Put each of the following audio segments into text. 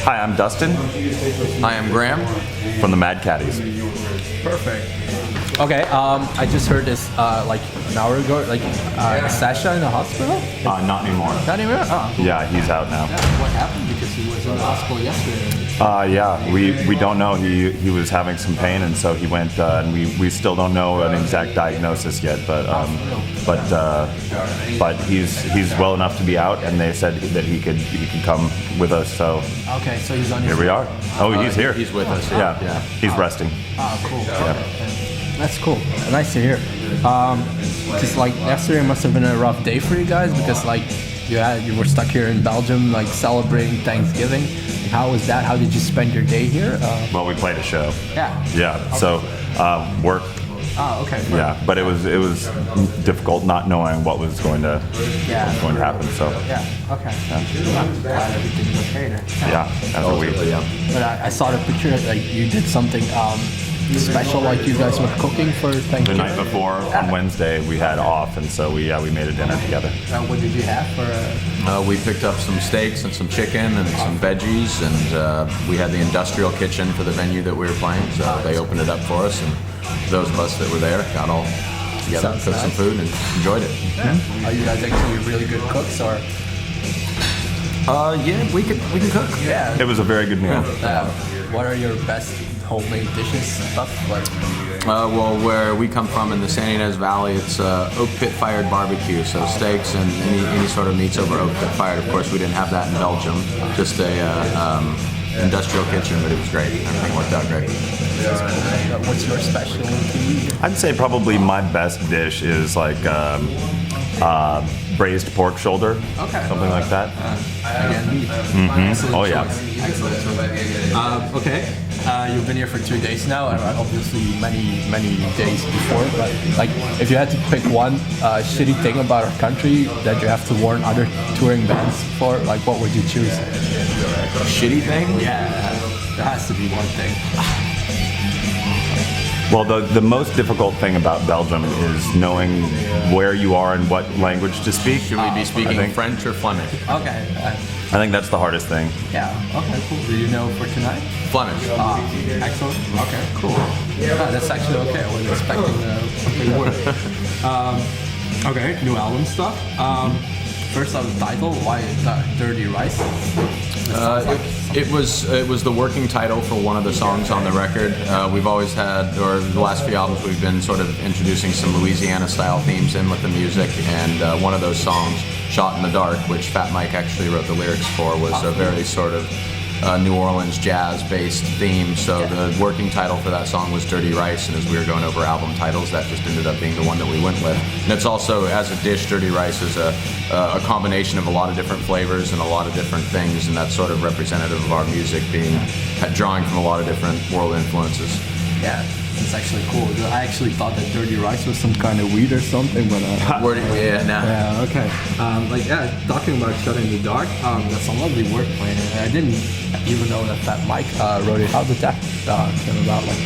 Hi, I'm Dustin I am Graham. from the Mad Caddies. Perfect. Okay, I just heard this like an hour ago, like Sasha in the hospital? Not anymore. Not anymore? Oh. Yeah, he's out now. Yeah, what happened? Because he was in the hospital yesterday. Yeah, we don't know. He was having some pain, and so he went. And we still don't know an exact diagnosis yet, but he's well enough to be out, and they said that he could come with us. So Okay, so he's on his here we are. Oh, he's here. He's with us. Yeah, he's resting. Oh, cool. Yeah. That's cool. Nice to hear. Because like yesterday must have been a rough day for you guys because like you were stuck here in Belgium like celebrating Thanksgiving. How was that? How did you spend your day here? Well, we played a show. Yeah. Yeah. Okay. So work. Oh, okay. Yeah, but it was difficult not knowing what was going to happen. So Yeah. Okay. I'm glad everything's okay there. yeah, that's what we. But I saw the picture. Like you did something special, like you guys were cooking for The Thanksgiving. night before on Wednesday we had off, and so we made a dinner together. What did you have for? We picked up some steaks and some chicken and some veggies, and we had the industrial kitchen for the venue that we were playing. So they opened it up for us, and those of us that were there got all together, Sounds cooked some nice. food, and enjoyed it. Are you guys actually really good cooks, or? Yeah, we can cook. Yeah. It was a very good meal. What are your best homemade dishes? Stuff like. Well, where we come from in the San Ynez Valley, it's oak pit fired barbecue. So steaks and any sort of meats over oak pit fired. Of course, we didn't have that in Belgium. Just a industrial kitchen, but it was great. Everything worked out great. What's your specialty? I'd say probably my best dish is like braised pork shoulder, something like that. Again, meat. Oh yeah. Excellent choice. Okay. You've been here for 2 days now, and obviously many days before. But like, if you had to pick one shitty thing about our country that you have to warn other touring bands for, like, what would you choose? Shitty thing? Yeah, there has to be one thing. Well, the most difficult thing about Belgium is knowing where you are and what language to speak. Should we be speaking I think- French or Flemish? Okay. I think that's the hardest thing. Yeah. Okay. Cool. Do you know for tonight? Flemish. Excellent. Okay. Cool. Yeah, that's actually okay. I wasn't expecting a word. Okay. New album stuff. First on the title. Why Dirty Rice? It was the working title for one of the songs on the record. We've always had, or the last few albums, we've been sort of introducing some Louisiana-style themes in with the music, and one of those songs, "Shot in the Dark," which Fat Mike actually wrote the lyrics for, was a very sort of New Orleans jazz-based theme. So the working title for that song was Dirty Rice, and as we were going over album titles, that just ended up being the one that we went with. And it's also, as a dish, Dirty Rice is a combination of a lot of different flavors and a lot of different things, and that's sort of representative of our music, being drawing from a lot of different world influences. Yeah. It's actually cool. I actually thought that Dirty Rice was some kind of weed or something, but yeah, okay. Talking about Shut in the Dark, that's a lovely wordplay, and I didn't even know that Fat Mike wrote it. How did that come about? Like,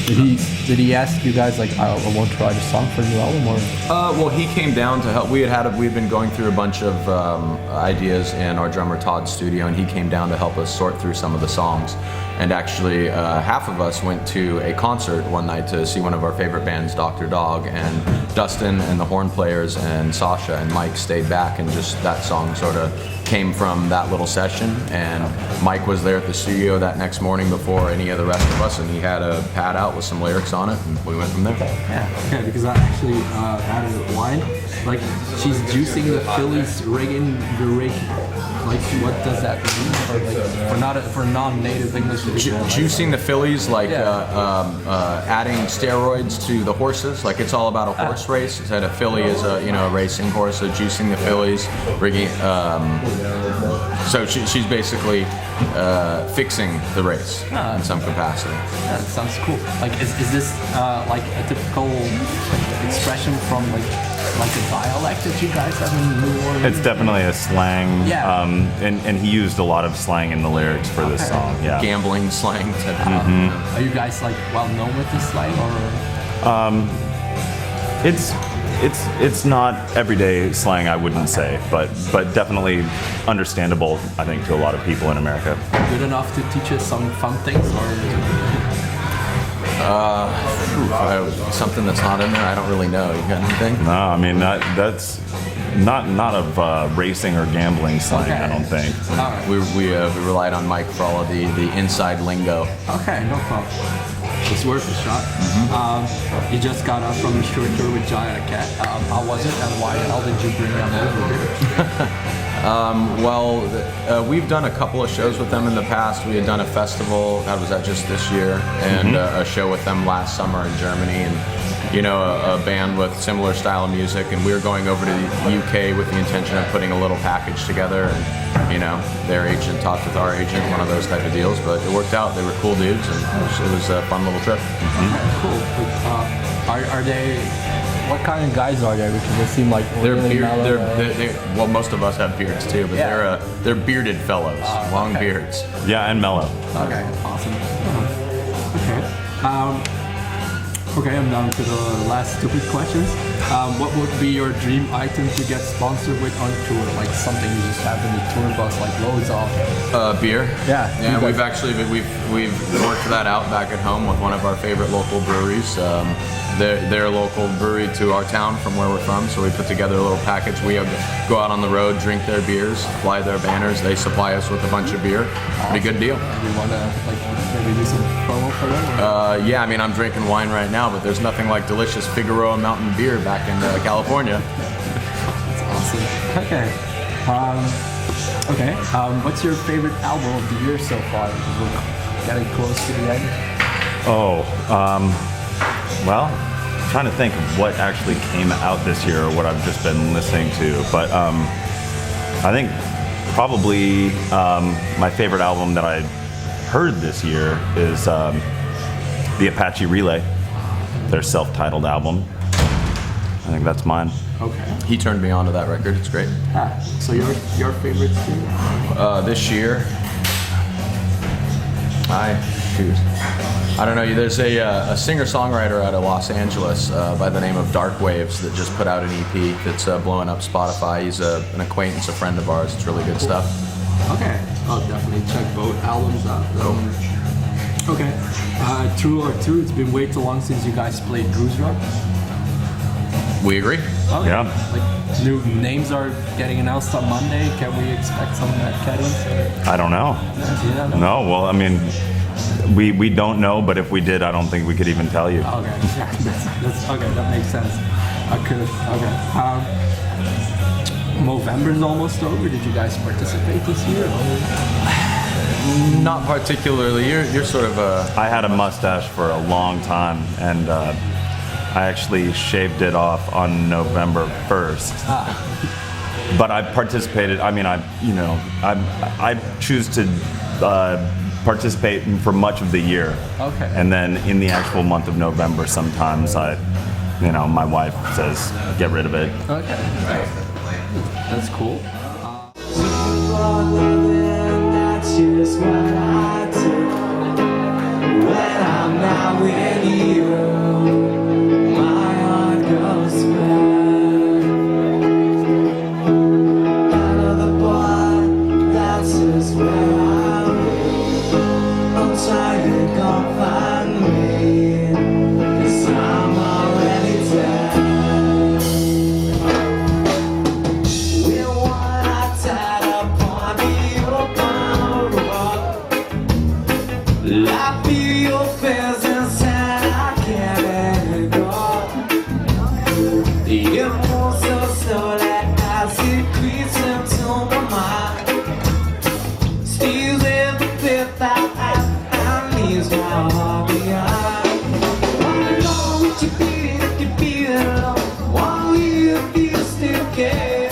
did he ask you guys like, I want to write a song for a new album, or? Well, he came down to help. We'd been going through a bunch of ideas in our drummer Todd's studio, and he came down to help us sort through some of the songs. And actually, half of us went to a concert one night to see one of our favorite bands, Dr. Dog, and Dustin and the horn players and Sasha and Mike stayed back, and just that song sort of came from that little session. And Mike was there at the studio that next morning before any of the rest of us, and he had a pad out with some lyrics on it, and we went from there. Yeah, okay, because I actually had a line, like, she's juicing the Phillies, rigging the rig. Like, what does that mean for non-native English people? Juicing the fillies, like adding steroids to the horses. Like, it's all about a horse race. It said a filly is a racing horse. So juicing the fillies, rigging. So she's basically fixing the race in some capacity. Yeah, that sounds cool. Like, is this like a typical expression from like a dialect that you guys have in New Orleans? It's definitely a slang. Yeah. And he used a lot of slang in the lyrics for this song. Yeah. Gambling slang. Are you guys like well known with this slang, or? it's not everyday slang, I wouldn't say, but definitely understandable, I think, to a lot of people in America. Good enough to teach us some fun things, or something that's not in there. I don't really know. You got anything? No, I mean that's not of racing or gambling slang. Okay. I don't think. all right. We relied on Mike for all of the inside lingo. Okay, no problem. It's worth a shot. You just got up from a short tour with Giant Cat. How was it, and why the hell did you bring them over here? We've done a couple of shows with them in the past. We had done a festival, that was just this year, and a show with them last summer in Germany, and a band with similar style of music, and we were going over to the UK with the intention of putting a little package together, and their agent talked with our agent, one of those type of deals, but it worked out. They were cool dudes, and it was a fun little trip. Cool. Are they? What kind of guys are they? Because they seem like well, most of us have beards too, but they're bearded fellows, long beards. Yeah, and mellow. Okay, awesome. Okay, I'm down to the last stupid questions. What would be your dream item to get sponsored with on tour? Like something you just have in the tour bus, like loads of. Beer. Yeah. We've actually we've worked that out back at home with one of our favorite local breweries. They're a local brewery to our town from where we're from, so we put together a little package. We go out on the road, drink their beers, fly their banners. They supply us with a bunch of beer. Pretty good deal. Do you want to maybe do some promo for them? Yeah, I mean, I'm drinking wine right now, but there's nothing like delicious Figueroa Mountain beer back in California. That's awesome. Okay. What's your favorite album of the year so far? We're getting close to the end. Well, I'm trying to think of what actually came out this year or what I've just been listening to. But I think probably my favorite album that I heard this year is the Apache Relay, their self-titled album. I think that's mine. Okay. He turned me on to that record. It's great. So your favorite too? This year, I don't know. There's a singer-songwriter out of Los Angeles by the name of Dark Waves that just put out an EP that's blowing up Spotify. He's an acquaintance, a friend of ours. It's really good stuff. Okay, I'll definitely check both albums out. Okay, True or True, it's been way too long since you guys played Cruise Rock. We agree. Okay. Yeah. Like new names are getting announced on Monday. Can we expect some Mad Caddies? I don't know. Yeah, No, well, I mean, we don't know, but if we did, I don't think we could even tell you. Okay, that's okay. That makes sense. Okay. Movember's almost over. Did you guys participate this year? Not particularly. You're sort of I had a mustache for a long time, and I actually shaved it off on November 1st. But I participated. I mean, I choose to participate for much of the year. Okay. And then in the actual month of November, sometimes my wife says, get rid of it. Okay. That's cool. That's just what I do when I'm not with you. My heart goes back. Another boy, that's just where I'm. I'm trying to come find me, 'cause I'm already dead. We're one I tied up on the open road. I feel your presence and I can't let it go. You move so slowly as it creeps into my mind. Steals every bit that I leaves my heart behind. Wanna know what you feel if you feel alone. Wanna leave if you still care.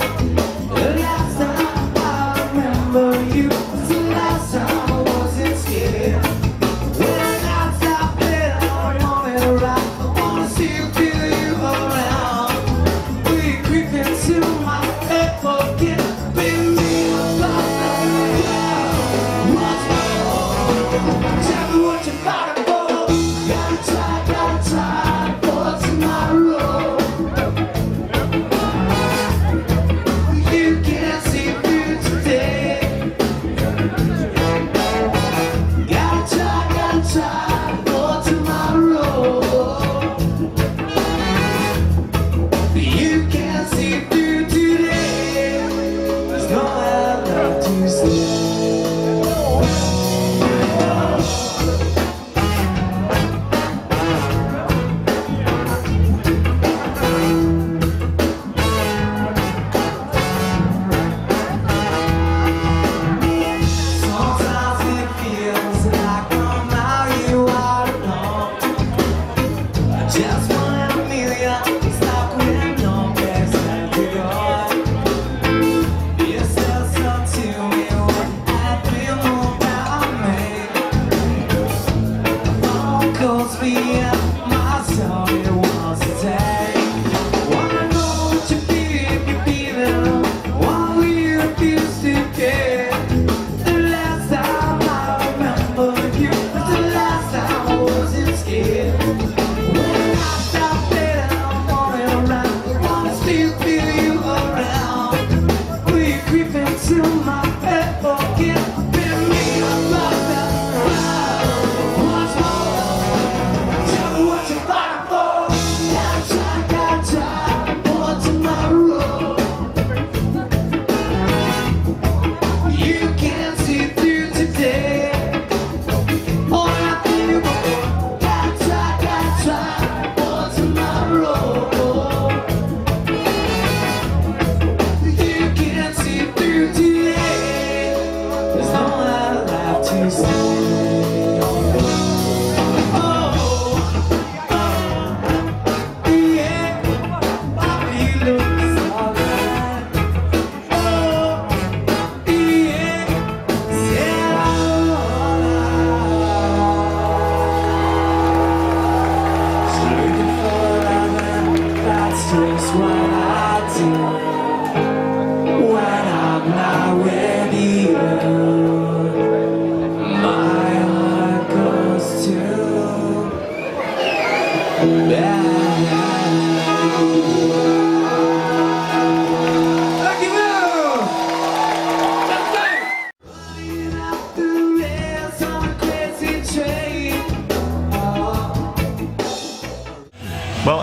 The last time I remember you was the last time I wasn't scared. When I got stopped there, I wanted to ride. I wanna see you, feel you around. We creep into my head, forget, baby, about that. What's tell me what you're fighting for. Gotta try for tomorrow.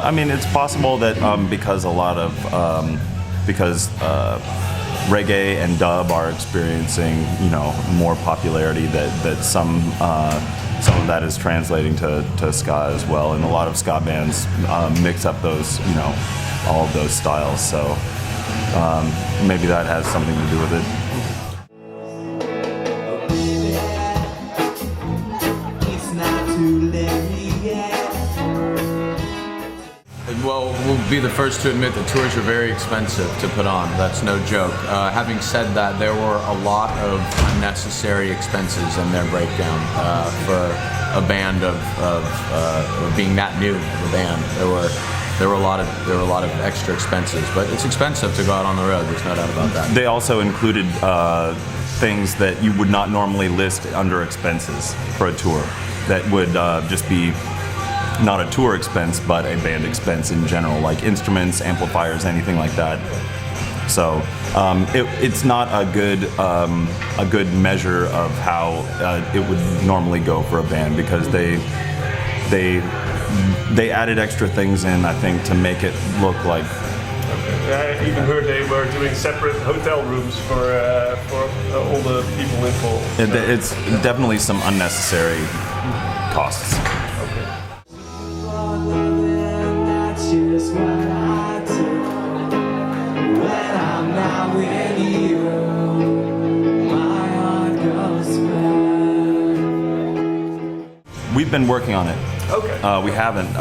I mean, it's possible that because a lot of reggae and dub are experiencing, more popularity, that some of that is translating to ska as well, and a lot of ska bands mix up those, all of those styles. So maybe that has something to do with it. It's not too late yet. Well, we'll be the first to admit that tours are very expensive to put on. That's no joke. Having said that, there were a lot of unnecessary expenses in their breakdown for a band of being that new of a band. There were a lot of extra expenses, but it's expensive to go out on the road. There's no doubt about that. They also included things that you would not normally list under expenses for a tour. That would just be not a tour expense, but a band expense in general, like instruments, amplifiers, anything like that. So it's not a good measure of how it would normally go for a band, because they added extra things in, I think, to make it look like. I even heard they were doing separate hotel rooms for all the people involved. It's definitely some unnecessary costs. That's just what I do when I'm not with you. My heart goes back. We've been working on it. Okay. We haven't,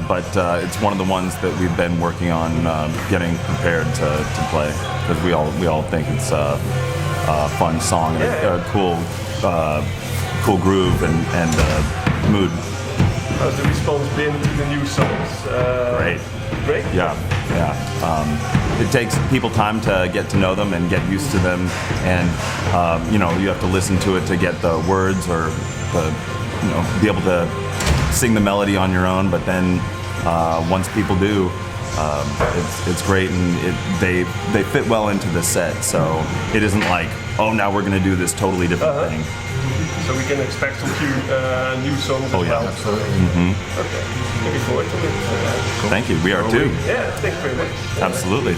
but it's one of the ones that we've been working on, getting prepared to play, because we all think it's a fun song and a cool groove and mood. How's the response been to the new songs? Great. Great? Yeah. It takes people time to get to know them and get used to them, and you have to listen to it to get the words, or be able to sing the melody on your own. But then once people do, it's great, and they fit well into the set. So it isn't like, oh, now we're going to do this totally different thing. So we can expect some few new songs as well. Absolutely. Okay. Looking forward to it. Thank you. We are too. Yeah, thanks very much. Absolutely.